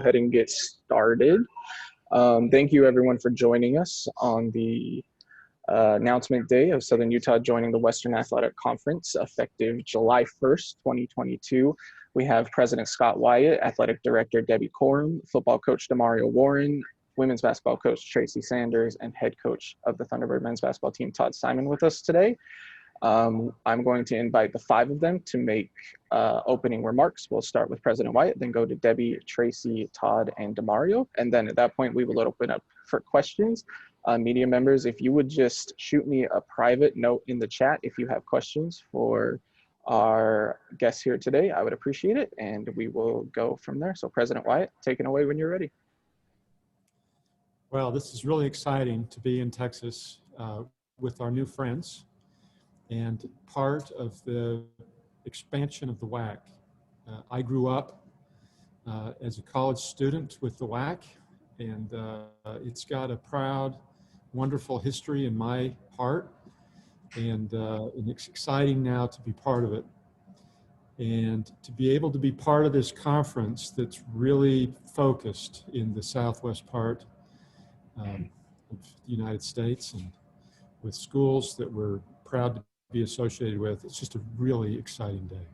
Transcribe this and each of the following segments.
ahead and get started. Thank you everyone for joining us on the announcement day of Southern Utah joining the Western Athletic Conference effective July 1st, 2022. We have President Scott Wyatt, Athletic Director Debbie Corum, football coach Demario Warren, women's basketball coach Tracy Sanders, and head coach of the Thunderbird men's basketball team Todd Simon with us today. I'm going to invite the five of them to make opening remarks. We'll start with President Wyatt, then go to Debbie, Tracy, Todd, and Demario. And then at that point, we will open up for questions. Media members, if you would just shoot me a private note in the chat if you have questions for our guests here today, I would appreciate it. And we will go from there. So President Wyatt, take it away when you're ready. Well, this is really exciting to be in Texas with our new friends and part of the expansion of the WAC. I grew up as a college student with the WAC, and it's got a proud, wonderful history in my heart, and it's exciting now to be part of it. And to be able to be part of this conference that's really focused in the southwest part of the United States and with schools that we're proud to be associated with. It's just a really exciting day.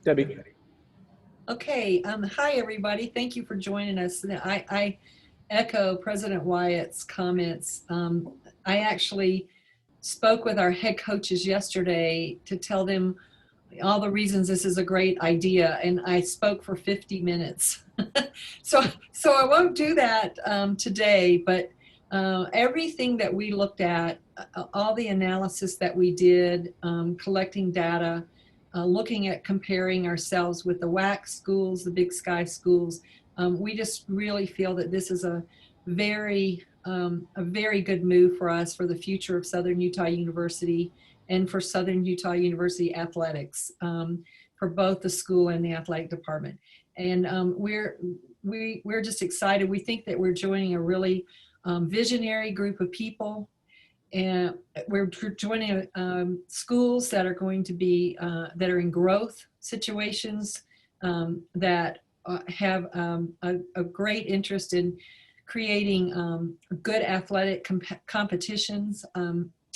Debbie. Okay, hi everybody. Thank you for joining us. I echo President Wyatt's comments. I actually spoke with our head coaches yesterday to tell them all the reasons this is a great idea, and I spoke for 50 minutes. so I won't do that today, but everything that we looked at, all the analysis that we did, collecting data, looking at comparing ourselves with the WAC schools, the Big Sky schools, we just really feel that this is a very good move for us for the future of Southern Utah University and for Southern Utah University athletics, for both the school and the athletic department. And we're just excited. We think that we're joining a really visionary group of people, and we're joining schools that are going to be that are in growth situations, that have a great interest in creating good athletic competitions.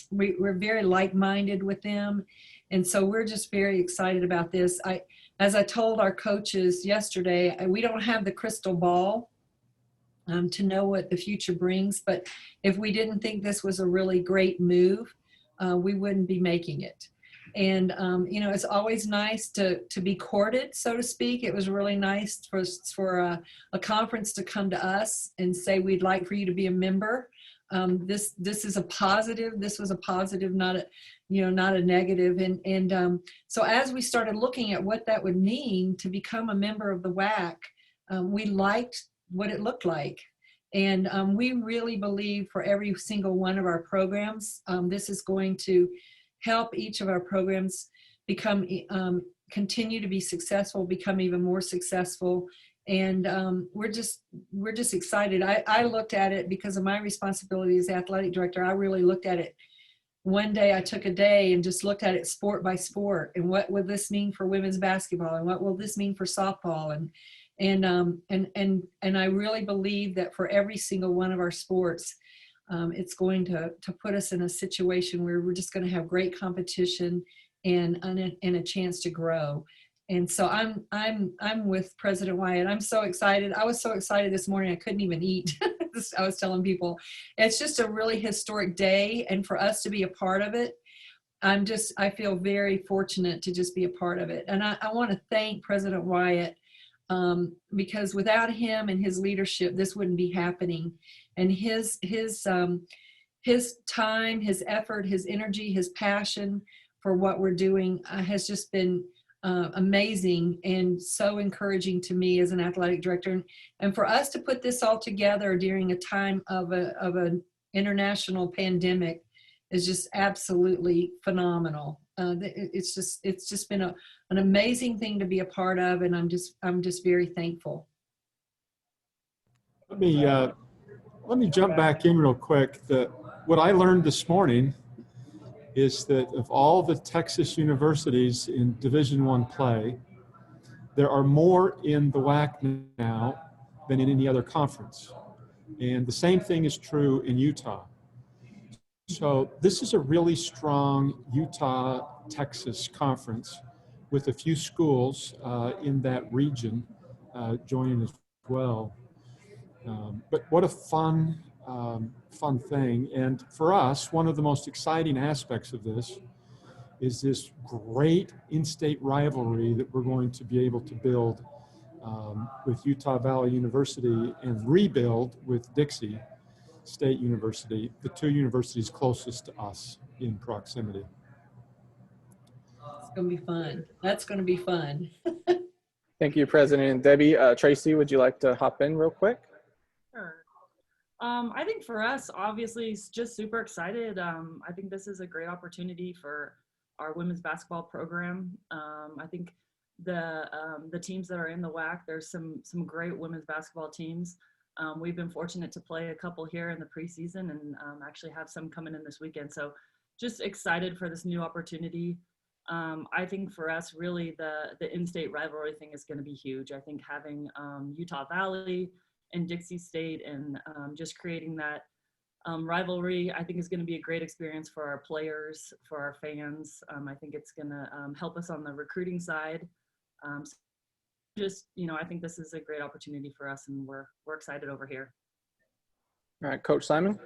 We're very like-minded with them, and so we're just very excited about this. As I told our coaches yesterday, we don't have the crystal ball to know what the future brings, but if we didn't think this was a really great move, we wouldn't be making it. And you know, it's always nice to be courted, so to speak. It was really nice for a conference to come to us and say, we'd like for you to be a member. This is a positive. This was a positive, not a negative. And so as we started looking at what that would mean to become a member of the WAC, we liked what it looked like. And we really believe for every single one of our programs, this is going to help each of our programs become, continue to be successful, become even more successful. And we're just excited. I looked at it because of my responsibility as athletic director. I really looked at it. One day I took a day and just looked at it sport by sport, and what will this mean for women's basketball, and what will this mean for softball, and I really believe that for every single one of our sports, it's going to put us in a situation where we're just going to have great competition and a chance to grow. And so I'm with President Wyatt. I'm so excited. I was so excited this morning I couldn't even eat. I was telling people it's just a really historic day, and for us to be a part of it, I feel very fortunate to just be a part of it. And I want to thank President Wyatt, because without him and his leadership, this wouldn't be happening. And his time, his effort, his energy, his passion for what we're doing has just been amazing and so encouraging to me as an athletic director. And for us to put this all together during a time of an international pandemic is just absolutely phenomenal. It's just been an amazing thing to be a part of, and I'm just very thankful. Let me jump back in real quick. What I learned this morning is that of all the Texas universities in Division I play, there are more in the WAC now than in any other conference. And the same thing is true in Utah. So this is a really strong Utah-Texas conference with a few schools in that region joining as well. But what a fun thing. And for us, one of the most exciting aspects of this is this great in-state rivalry that we're going to be able to build with Utah Valley University and rebuild with Dixie State University, the two universities closest to us in proximity. It's going to be fun. That's going to be fun. Thank you, President and Debbie. Tracy, would you like to hop in real quick? Sure. I think for us, obviously, just super excited. I think this is a great opportunity for our women's basketball program. I think the teams that are in the WAC, there's some great women's basketball teams. We've been fortunate to play a couple here in the preseason and actually have some coming in this weekend. So just excited for this new opportunity. I think for us, really, the in-state rivalry thing is going to be huge. I think having Utah Valley and Dixie State and just creating that rivalry, I think is going to be a great experience for our players, for our fans. I think it's going to help us on the recruiting side. I think this is a great opportunity for us, and we're excited over here. All right, Coach Simon.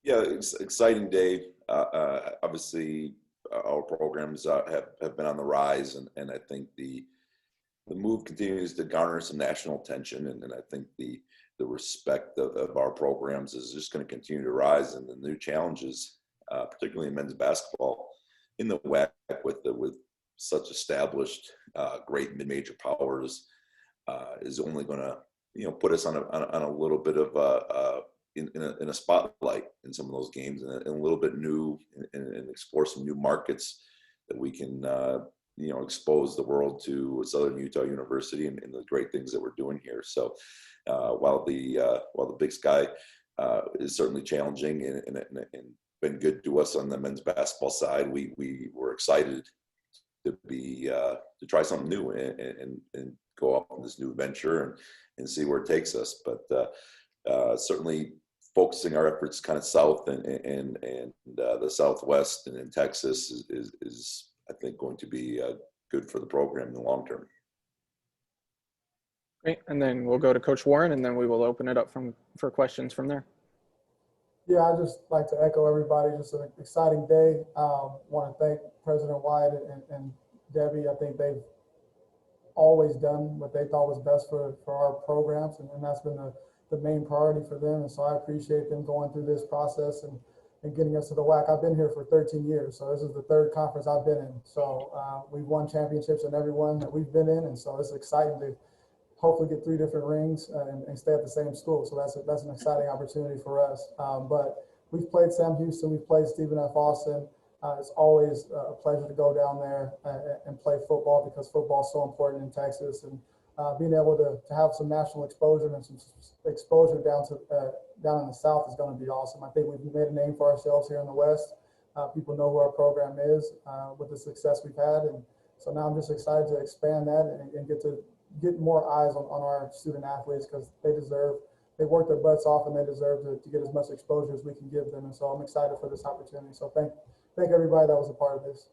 Yeah, it's exciting day. Obviously, our programs have been on the rise, and I think the move continues to garner some national attention, and I think the respect of our programs is just going to continue to rise, and the new challenges, particularly in men's basketball, in the WAC with such established great mid-major powers, is only going to put us on a little bit of in a spotlight in some of those games, and a little bit new, and explore some new markets that we can expose the world to Southern Utah University and the great things that we're doing here. So while the Big Sky is certainly challenging and been good to us on the men's basketball side, we were excited to try something new and go off on this new venture and see where it takes us. But certainly focusing our efforts kind of south and the Southwest and in Texas is I think going to be good for the program in the long term. Great, and then we'll go to Coach Warren, and then we will open it up for questions from there. Yeah, I'd just like to echo everybody. Just an exciting day. Want to thank President Wyatt and Debbie. I think they've always done what they thought was best for our programs, and that's been the main priority for them. And so I appreciate them going through this process and getting us to the WAC. I've been here for 13 years, so this is the third conference I've been in. So we've won championships in every one that we've been in, and so it's exciting to hopefully get 3 different rings and stay at the same school. So that's an exciting opportunity for us. But we've played Sam Houston, we've played Stephen F. Austin. It's always a pleasure to go down there and play football, because football is so important in Texas. And being able to have some national exposure and some exposure down in the South is going to be awesome. I think we've made a name for ourselves here in the West. People know who our program is with the success we've had. And so now I'm just excited to expand that and get more eyes on our student athletes, because they work their butts off, and they deserve to get as much exposure as we can give them. And so I'm excited for this opportunity. So thank everybody that was a part of this.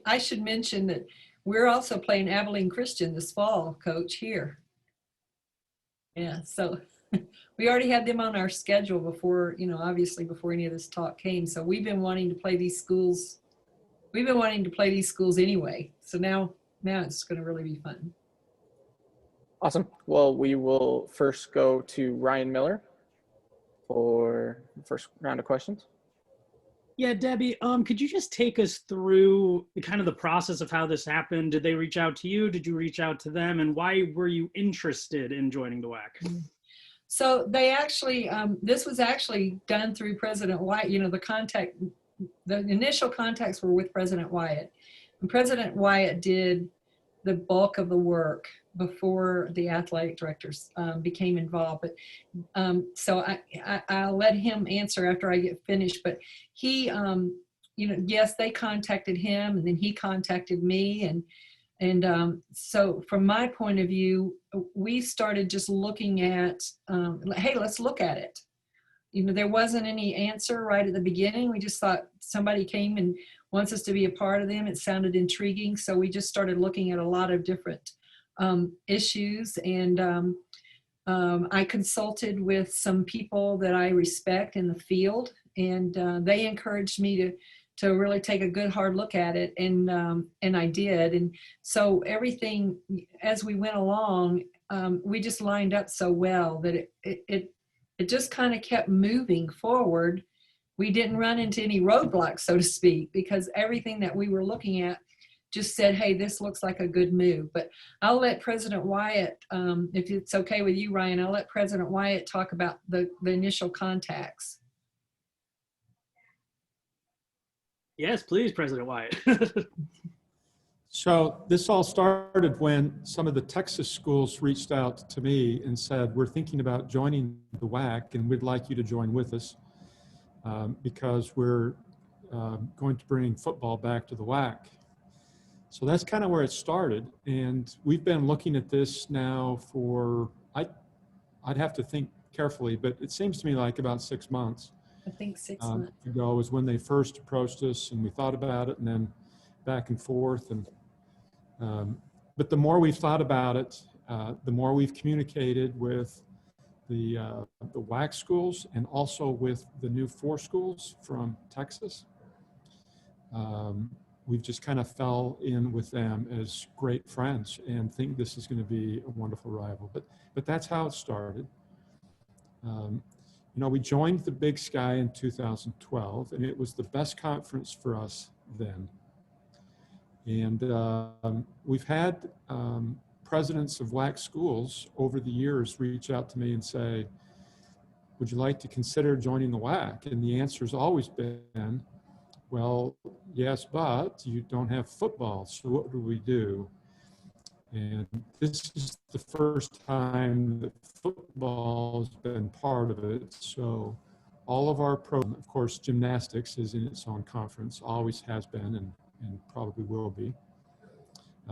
I should mention that we're also playing Abilene Christian this fall, Coach, here. Yeah, so we already had them on our schedule before, obviously before any of this talk came. So we've been wanting to play these schools. We've been wanting to play these schools anyway. So now it's going to really be fun. Awesome. Well, we will first go to Ryan Miller for the first round of questions. Yeah, Debbie, could you just take us through the process of how this happened? Did they reach out to you? Did you reach out to them? And why were you interested in joining the WAC? So they actually, this was actually done through President Wyatt. The initial contacts were with President Wyatt. And President Wyatt did the bulk of the work before the athletic directors became involved. But so I'll let him answer after I get finished. But he, yes, they contacted him, and then he contacted me, and so from my point of view, we started just looking at, hey, let's look at it. There wasn't any answer right at the beginning. We just thought somebody came and wants us to be a part of them. It sounded intriguing. So we just started looking at a lot of different issues. And I consulted with some people that I respect in the field, and they encouraged me to really take a good hard look at it, and I did. And so everything, as we went along, we just lined up so well that it just kind of kept moving forward. We didn't run into any roadblocks, so to speak, because everything that we were looking at just said, hey, this looks like a good move. But I'll let President Wyatt, if it's okay with you, Ryan, I'll let President Wyatt talk about the initial contacts. Yes, please, President Wyatt. So this all started when some of the Texas schools reached out to me and said, we're thinking about joining the WAC, and we'd like you to join with us because we're going to bring football back to the WAC. So that's kind of where it started. And we've been looking at this now for, I'd have to think carefully, but it seems to me like about 6 months. I think 6 months ago was when they first approached us, and we thought about it, and then back and forth. And but the more we've thought about it, the more we've communicated with the WAC schools and also with the new 4 schools from Texas. We've just kind of fell in with them as great friends and think this is going to be a wonderful rival. But that's how it started. We joined the Big Sky in 2012, and it was the best conference for us then. And we've had presidents of WAC schools over the years reach out to me and say, would you like to consider joining the WAC? And the answer's always been, well, yes, but you don't have football, so what do we do? And this is the first time that football has been part of it. So all of our program, of course, gymnastics is in its own conference, always has been and probably will be.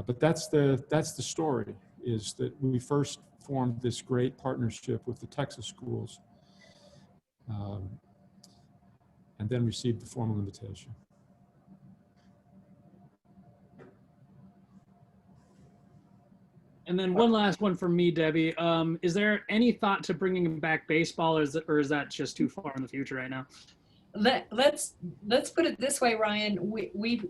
But that's the story, is that we first formed this great partnership with the Texas schools and then received the formal invitation. And then one last one from me, Debbie. Is there any thought to bringing back baseball, or is that just too far in the future right now? Let's put it this way, Ryan.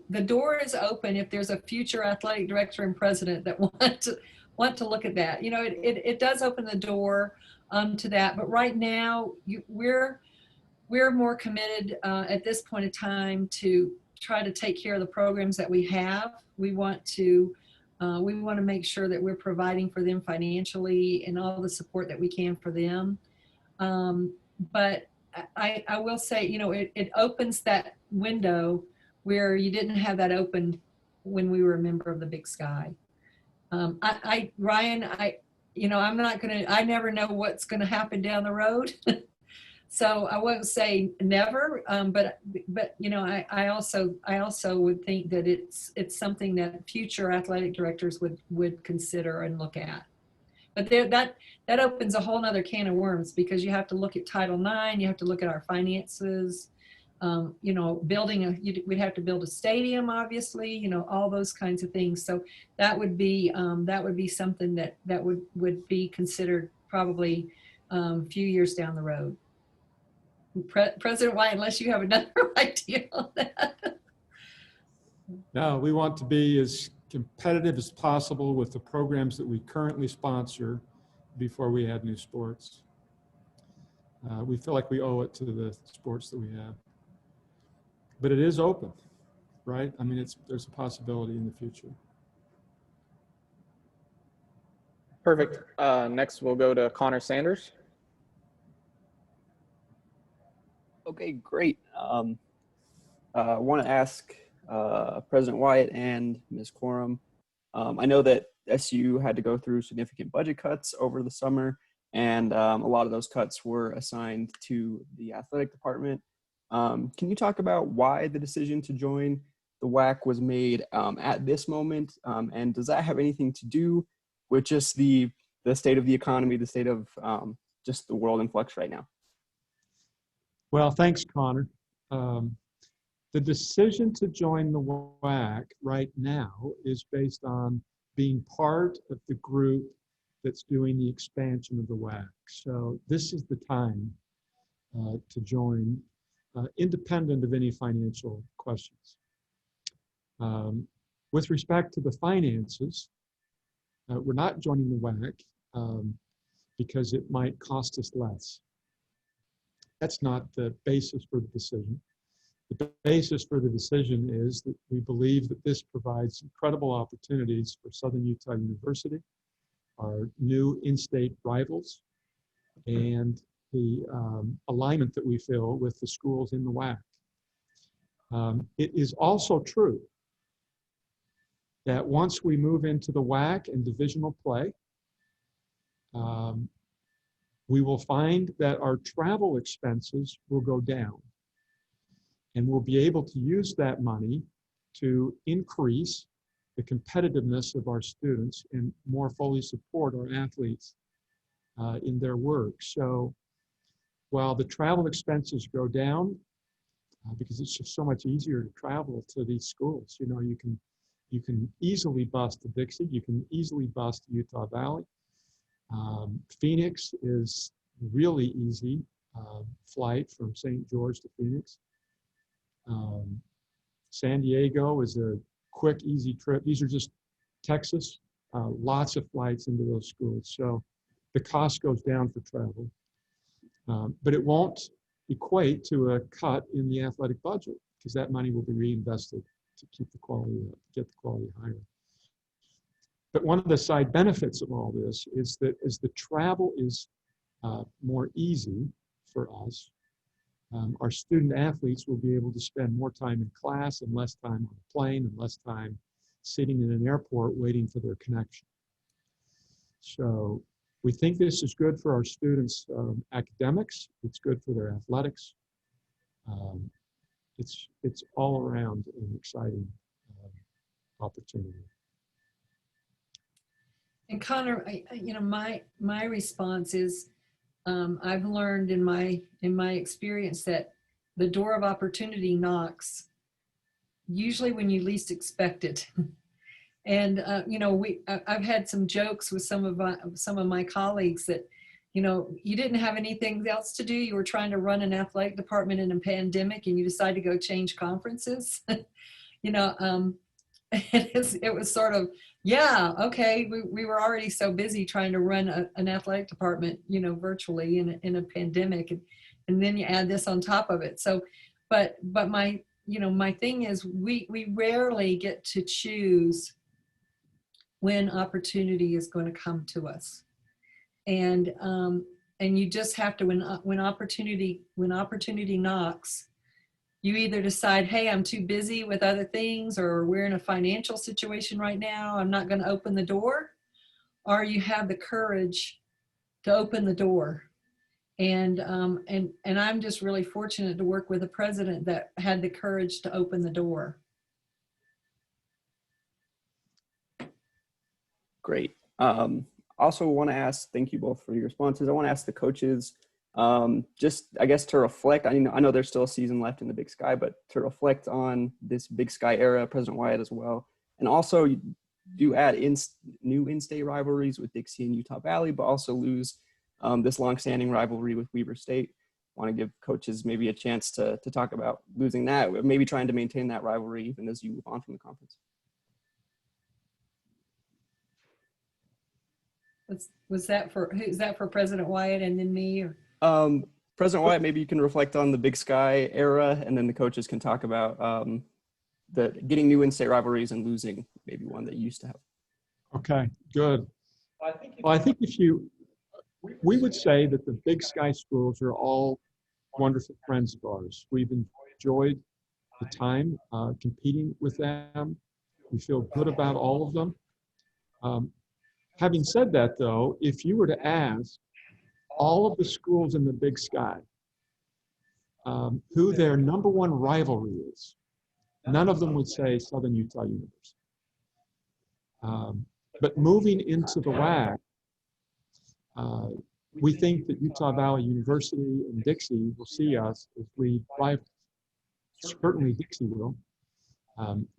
The door is open if there's a future athletic director and president that want to look at that. It does open the door to that. But right now, we're more committed at this point in time to try to take care of the programs that we have. We want to make sure that we're providing for them financially and all the support that we can for them. But I will say, it opens that window where you didn't have that open when we were a member of the Big Sky. Ryan, I never know what's going to happen down the road. So I won't say never, but I also would think that it's something that future athletic directors would consider and look at. But that opens a whole nother can of worms, because you have to look at Title IX, you have to look at our finances, we'd have to build a stadium, obviously, all those kinds of things. So that would be something that would be considered probably a few years down the road. President Wyatt, unless you have another idea on that. No, we want to be as competitive as possible with the programs that we currently sponsor before we add new sports. We feel like we owe it to the sports that we have. But it is open, right? I mean, there's a possibility in the future. Perfect. Next, we'll go to Connor Sanders. Okay, great. I want to ask President Wyatt and Ms. Corum. I know that SU had to go through significant budget cuts over the summer, and a lot of those cuts were assigned to the athletic department. Can you talk about why the decision to join the WAC was made at this moment? And does that have anything to do with just the state of the economy, the state of just the world in flux right now? Well, thanks, Connor. The decision to join the WAC right now is based on being part of the group that's doing the expansion of the WAC. So this is the time to join, independent of any financial questions. With respect to the finances, we're not joining the WAC because it might cost us less. That's not the basis for the decision. The basis for the decision is that we believe that this provides incredible opportunities for Southern Utah University, our new in-state rivals, and the alignment that we feel with the schools in the WAC. It is also true that once we move into the WAC and divisional play, we will find that our travel expenses will go down. And we'll be able to use that money to increase the competitiveness of our students and more fully support our athletes in their work. So while the travel expenses go down, because it's just so much easier to travel to these schools, you know, you can easily bus to Dixie, you can easily bus to Utah Valley. Phoenix is really easy flight from St. George to Phoenix. San Diego is a quick, easy trip. These are just Texas, lots of flights into those schools. So the cost goes down for travel, but it won't equate to a cut in the athletic budget because that money will be reinvested to keep the quality up, get the quality higher. But one of the side benefits of all this is that as the travel is more easy for us, our student athletes will be able to spend more time in class and less time on a plane and less time sitting in an airport waiting for their connection. So we think this is good for our students' academics. It's good for their athletics. It's all around an exciting opportunity. And Connor, my response is, I've learned in my experience that the door of opportunity knocks usually when you least expect it. And I've had some jokes with some of my colleagues that, you didn't have anything else to do. You were trying to run an athletic department in a pandemic, and you decided to go change conferences. It was sort of, yeah, okay, we were already so busy trying to run an athletic department, virtually in a pandemic, and then you add this on top of it. So, but my thing is we rarely get to choose when opportunity is going to come to us, and you just have to, when opportunity knocks, you either decide, hey, I'm too busy with other things, or we're in a financial situation right now, I'm not going to open the door, or you have the courage to open the door. And I'm just really fortunate to work with a president that had the courage to open the door. Great. Also want to ask, thank you both for your responses. I want to ask the coaches, just, I guess, to reflect. I know there's still a season left in the Big Sky, but to reflect on this Big Sky era, President Wyatt as well. And also you do add new in-state rivalries with Dixie and Utah Valley, but also lose this longstanding rivalry with Weber State. Want to give coaches maybe a chance to talk about losing that, maybe trying to maintain that rivalry even as you move on from the conference. Was that for, who's that for, President Wyatt and then me? Or? President Wyatt, maybe you can reflect on the Big Sky era, and then the coaches can talk about the getting new in-state rivalries and losing maybe one that you used to have. Okay, good. Well, I think we would say that the Big Sky schools are all wonderful friends of ours. We've enjoyed the time competing with them. We feel good about all of them. Having said that, though, if you were to ask all of the schools in the Big Sky who their number one rivalry is, none of them would say Southern Utah University. But moving into the WAC, we think that Utah Valley University and Dixie will see us as lead rivals. Certainly Dixie will.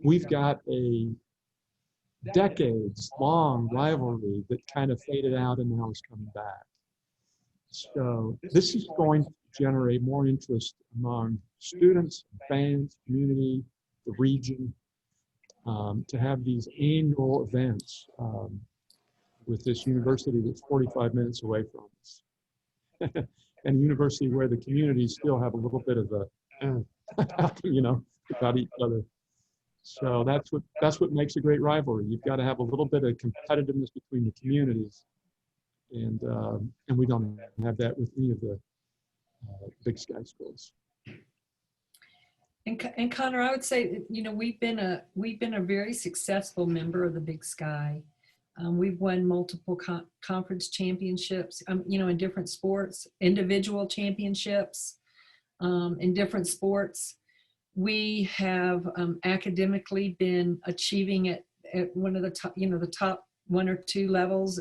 We've got a decades-long rivalry that kind of faded out and now is coming back. So this is going to generate more interest among students, fans, community, the region, to have these annual events with this university that's 45 minutes away from us. And a university where the communities still have a little bit of a, you know, about each other. So that's what makes a great rivalry. You've got to have a little bit of competitiveness between the communities, and we don't have that with any of the Big Sky schools. And Connor, I would say, you know, we've been a very successful member of the Big Sky. We've won multiple conference championships, you know, in different sports, individual championships in different sports. We have academically been achieving at one of the top, you know, the top 1 or 2 levels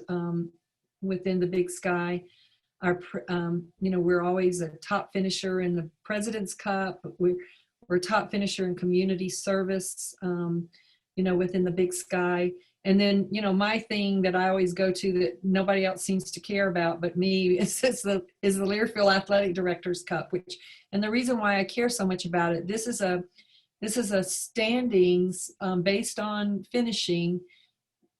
within the Big Sky. Our, you know, we're always a top finisher in the President's Cup. We're a top finisher in community service, you know, within the Big Sky. And then, you know, my thing that I always go to that nobody else seems to care about but me is the Learfield Athletic Directors Cup, which, and the reason why I care so much about it, this is a standings based on finishing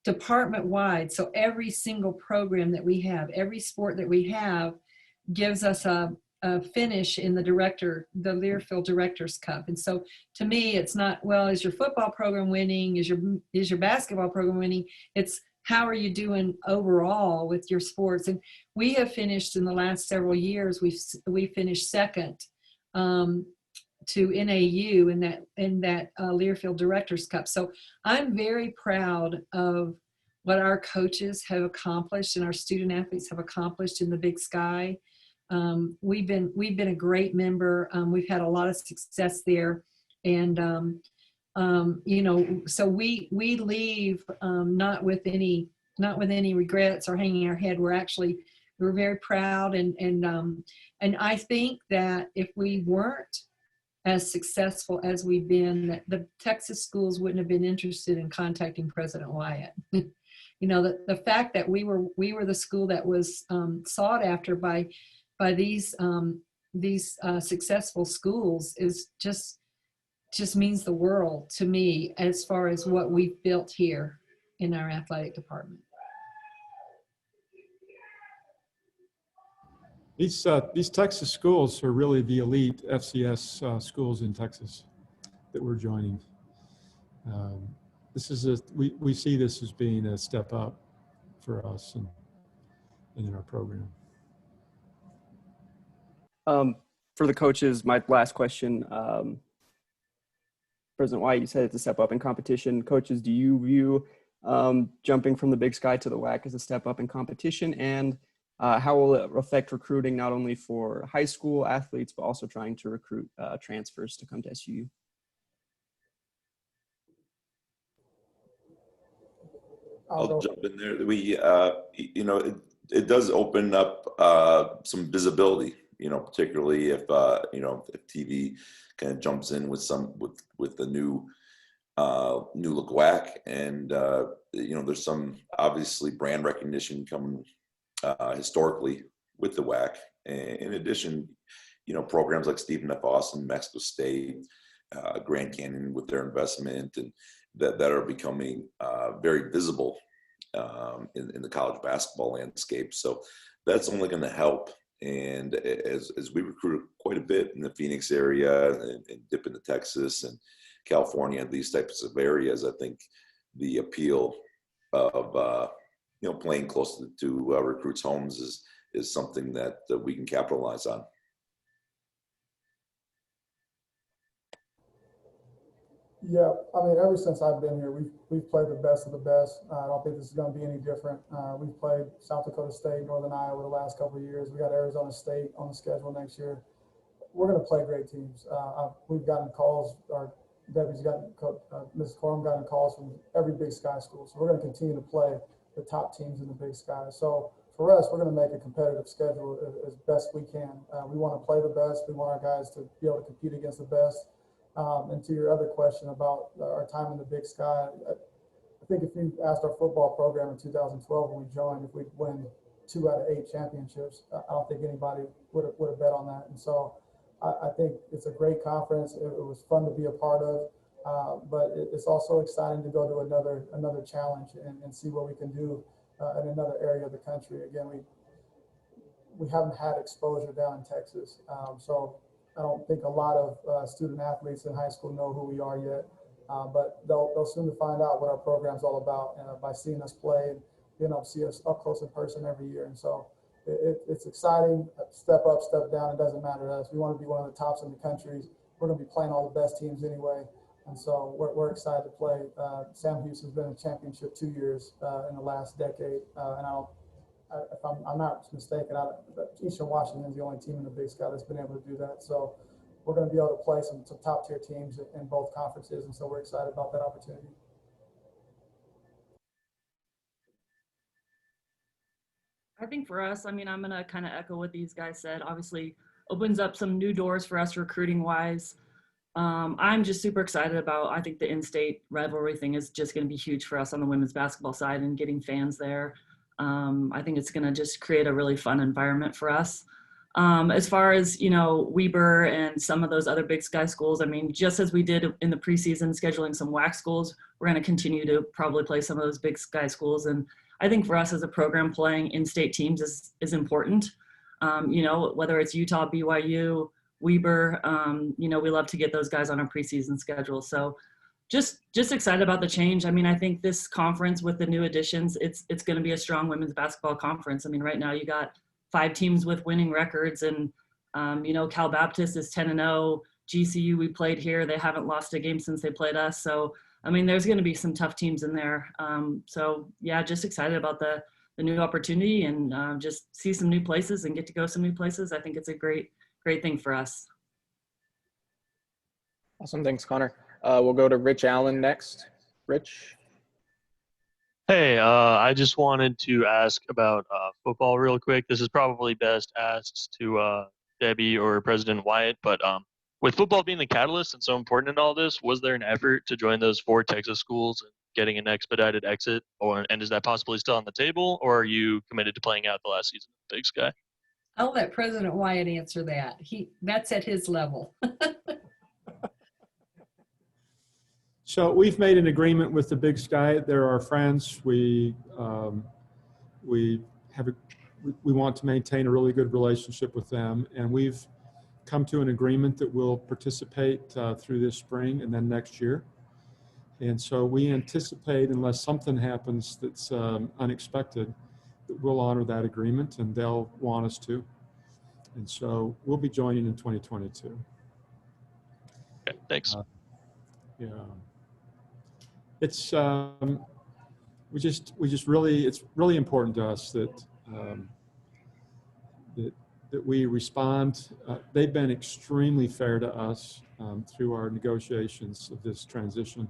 department-wide. So every single program that we have, every sport that we have gives us a finish in the Learfield Directors Cup. And so to me, it's not, well, is your football program winning? Is your basketball program winning? It's how are you doing overall with your sports? And we have finished in the last several years, we finished second to NAU in that Learfield Directors Cup. So I'm very proud of what our coaches have accomplished and our student athletes have accomplished in the Big Sky. We've been a great member. We've had a lot of success there, and you know, so we leave not with any regrets or hanging our head. We're very proud, and I think that if we weren't as successful as we've been, the Texas schools wouldn't have been interested in contacting President Wyatt. You know, the fact that we were the school that was sought after by these successful schools is just means the world to me as far as what we've built here in our athletic department. These Texas schools are really the elite FCS schools in Texas that we're joining. We see this as being a step up for us and in our program. For the coaches, my last question, President Wyatt, you said it's a step up in competition. Coaches, do you view jumping from the Big Sky to the WAC as a step up in competition? And how will it affect recruiting not only for high school athletes, but also trying to recruit transfers to come to SU? I'll jump in there. We, you know, it does open up some visibility, you know, particularly if, you know, if TV kind of jumps in with the new look WAC, and, you know, there's some obviously brand recognition coming historically with the WAC. And in addition, you know, programs like Stephen F. Austin, Mexico State, Grand Canyon with their investment, and that are becoming very visible in the college basketball landscape. So that's only going to help. And as we recruit quite a bit in the Phoenix area and dip into Texas and California, these types of areas, I think the appeal of you know, playing close to recruits' homes is something that we can capitalize on. Yeah, I mean, ever since I've been here, we've played the best of the best. I don't think this is going to be any different. We've played South Dakota State, Northern Iowa the last couple of years. We got Arizona State on the schedule next year. We're going to play great teams. We've gotten calls, or Debbie's gotten, Ms. Corum gotten calls from every Big Sky school. So we're going to continue to play the top teams in the Big Sky. So for us, we're going to make a competitive schedule as best we can. We want to play the best. We want our guys to be able to compete against the best. And to your other question about our time in the Big Sky, I think if you asked our football program in 2012 when we joined, if we'd win 2 out of 8 championships, I don't think anybody would have bet on that. And so I think it's a great conference. It was fun to be a part of, but it's also exciting to go to another challenge and see what we can do in another area of the country. Again, we haven't had exposure down in Texas, so I don't think a lot of student athletes in high school know who we are yet, but they'll soon find out what our program's all about by seeing us play and being able to see us up close in person every year. And so it's exciting. Step up, step down, it doesn't matter to us. We want to be one of the tops in the country. We're going to be playing all the best teams anyway. And so we're excited to play. Sam Houston's been in championship 2 years in the last decade. And if I'm not mistaken, Eastern Washington is the only team in the Big Sky that's been able to do that. So we're going to be able to play some top tier teams in both conferences. And so we're excited about that opportunity. I think for us, I mean, I'm going to kind of echo what these guys said. Obviously, opens up some new doors for us recruiting wise. I'm just super excited about, I think the in-state rivalry thing is just going to be huge for us on the women's basketball side and getting fans there. I think it's going to just create a really fun environment for us. As far as, Weber and some of those other Big Sky schools, I mean, just as we did in the preseason scheduling some WAC schools, we're going to continue to probably play some of those Big Sky schools. And I think for us as a program, playing in-state teams is important. Whether it's Utah, BYU, Weber, we love to get those guys on our preseason schedule. So just excited about the change. I mean, I think this conference with the new additions, it's going to be a strong women's basketball conference. I mean, right now you got 5 teams with winning records, and Cal Baptist is 10-0. GCU, we played here, they haven't lost a game since they played us. So I mean, there's going to be some tough teams in there. So yeah, just excited about the new opportunity and just see some new places and get to go some new places. I think it's a great thing for us. Awesome. Thanks, Connor. We'll go to Rich Allen next. Rich. Hey, I just wanted to ask about football real quick. This is probably best asked to Debbie or President Wyatt, but with football being the catalyst and so important in all this, was there an effort to join those 4 Texas schools and getting an expedited exit, and is that possibly still on the table, or are you committed to playing out the last season of the Big Sky? I'll let President Wyatt answer that. That's at his level. So we've made an agreement with the Big Sky. They're our friends. We want to maintain a really good relationship with them, and we've come to an agreement that we'll participate through this spring and then next year. And so we anticipate, unless something happens that's unexpected, that we'll honor that agreement, and they'll want us to. And so we'll be joining in 2022. Okay, thanks. Yeah. It's it's really important to us that that we respond. They've been extremely fair to us through our negotiations of this transition,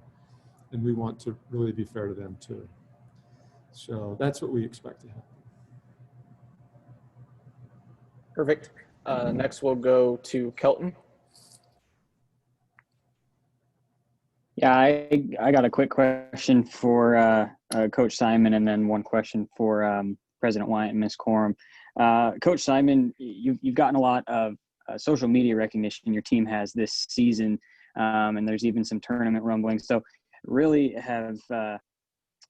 and we want to really be fair to them too. So that's what we expect to happen. Perfect. Next, we'll go to Kelton. Yeah, I got a quick question for Coach Simon, and then one question for President Wyatt and Ms. Corum. Coach Simon, you've gotten a lot of social media recognition your team has this season, and there's even some tournament rumblings. So really have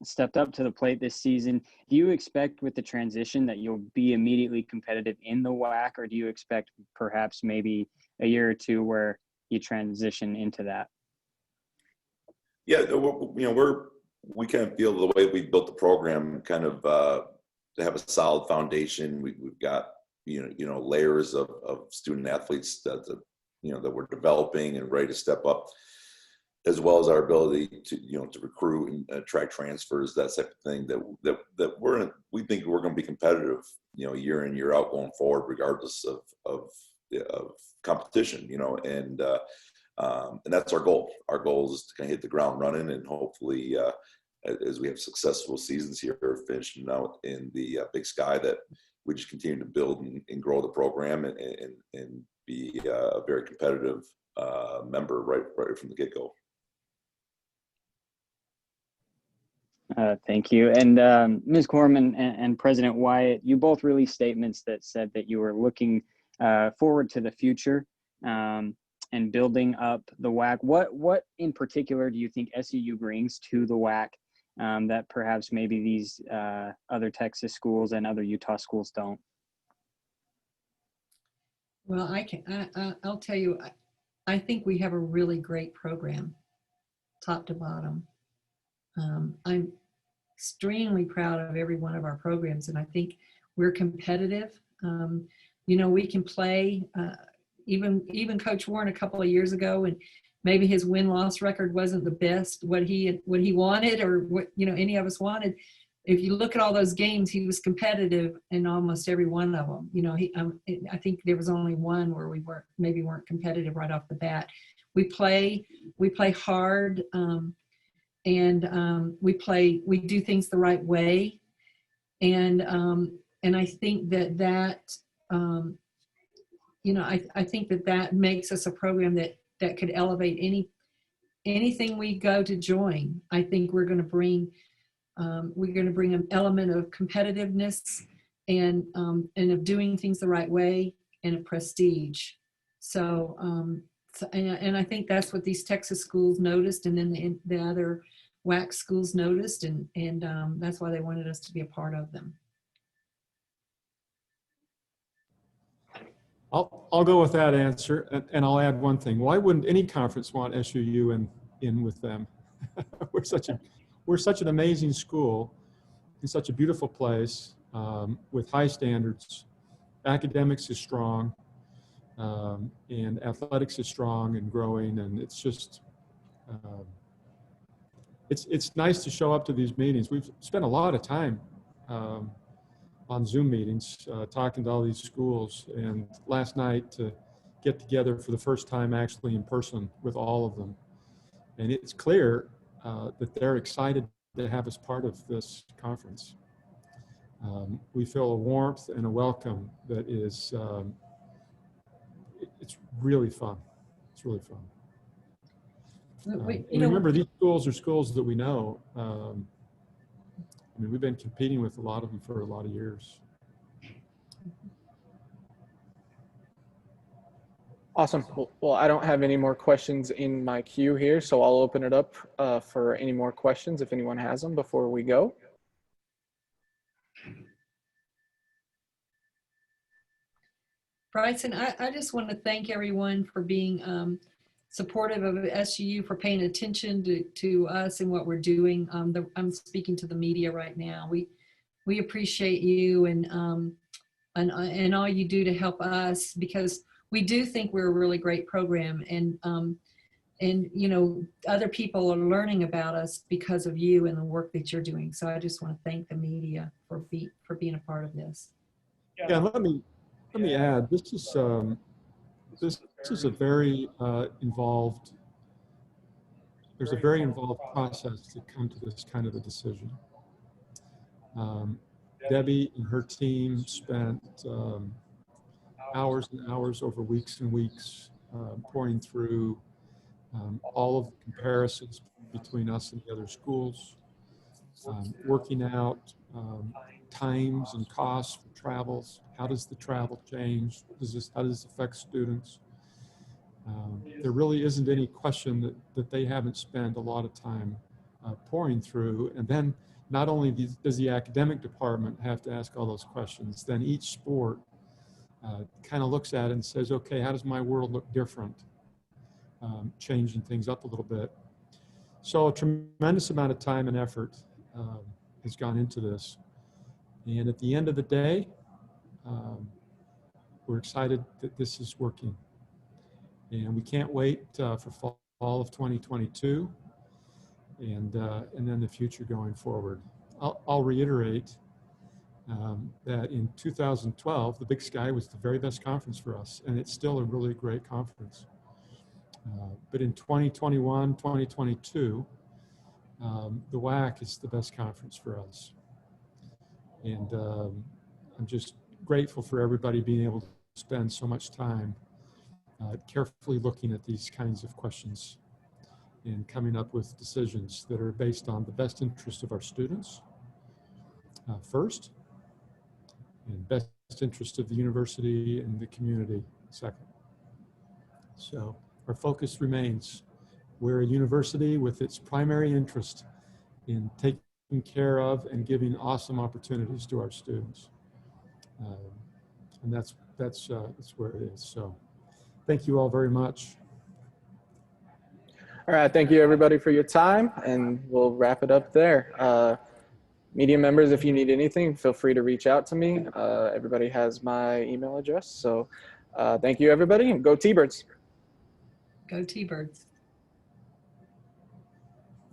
stepped up to the plate this season. Do you expect with the transition that you'll be immediately competitive in the WAC, or do you expect perhaps maybe a year or two where you transition into that? Yeah, we kind of feel the way we built the program kind of to have a solid foundation. We've got layers of student athletes that we're developing and ready to step up as well as our ability to, to recruit and attract transfers, that type of thing, that we think we're going to be competitive, year in, year out going forward, regardless of competition, and that's our goal. Our goal is to kind of hit the ground running, and hopefully, as we have successful seasons here, finishing out in the Big Sky, that we just continue to build and grow the program and be a very competitive member right from the get-go. Thank you. And Ms. Corum and President Wyatt, you both released statements that said that you were looking forward to the future and building up the WAC. What in particular do you think SUU brings to the WAC that perhaps maybe these other Texas schools and other Utah schools don't? Well, I'll tell you, I think we have a really great program, top to bottom. I'm extremely proud of every one of our programs, and I think we're competitive. We can play. Even Coach Warren a couple of years ago, and maybe his win-loss record wasn't the best what he wanted, or what any of us wanted. If you look at all those games, he was competitive in almost every one of them. I think there was only one where we weren't competitive right off the bat. We play hard, and we do things the right way, and I think that I think that makes us a program that could elevate anything we go to join. I think we're going to bring an element of competitiveness and of doing things the right way, and of prestige. So I think that's what these Texas schools noticed, and then the other WAC schools noticed, and that's why they wanted us to be a part of them. I'll go with that answer, and I'll add one thing. Why wouldn't any conference want SUU in with them? We're such an amazing school in such a beautiful place with high standards. Academics is strong, and athletics is strong and growing, and it's just it's nice to show up to these meetings. We've spent a lot of time on Zoom meetings, talking to all these schools, and last night to get together for the first time actually in person with all of them. And it's clear that they're excited to have us part of this conference. We feel a warmth and a welcome that is, it's really fun. It's really fun. Remember, these schools are schools that we know. We've been competing with a lot of them for a lot of years. Awesome. Well, I don't have any more questions in my queue here, so I'll open it up for any more questions if anyone has them before we go. Bryson, I just want to thank everyone for being supportive of SUU, for paying attention to us and what we're doing. I'm speaking to the media right now. We appreciate you and all you do to help us, because we do think we're a really great program, and other people are learning about us because of you and the work that you're doing. So I just want to thank the media for being a part of this. Yeah, let me add, this is a very involved. There's a very involved process to come to this kind of a decision. Debbie and her team spent hours and hours over weeks and weeks pouring through all of the comparisons between us and the other schools, working out times and costs for travels. How does the travel change? How does this affect students? There really isn't any question that they haven't spent a lot of time pouring through. And then not only does the academic department have to ask all those questions, then each sport kind of looks at it and says, okay, how does my world look different? Changing things up a little bit. So a tremendous amount of time and effort has gone into this. And at the end of the day, we're excited that this is working. And we can't wait for fall of 2022, and then the future going forward. I'll reiterate that in 2012, the Big Sky was the very best conference for us, and it's still a really great conference. But in 2021, 2022, the WAC is the best conference for us. And I'm just grateful for everybody being able to spend so much time carefully looking at these kinds of questions and coming up with decisions that are based on the best interest of our students first, and best interest of the university and the community second. So our focus remains, we're a university with its primary interest in taking care of and giving awesome opportunities to our students. And that's where it is. So thank you all very much. All right, thank you everybody for your time, and we'll wrap it up there. Media members, if you need anything, feel free to reach out to me. Everybody has my email address. So thank you everybody, and go T-Birds. Go T-Birds.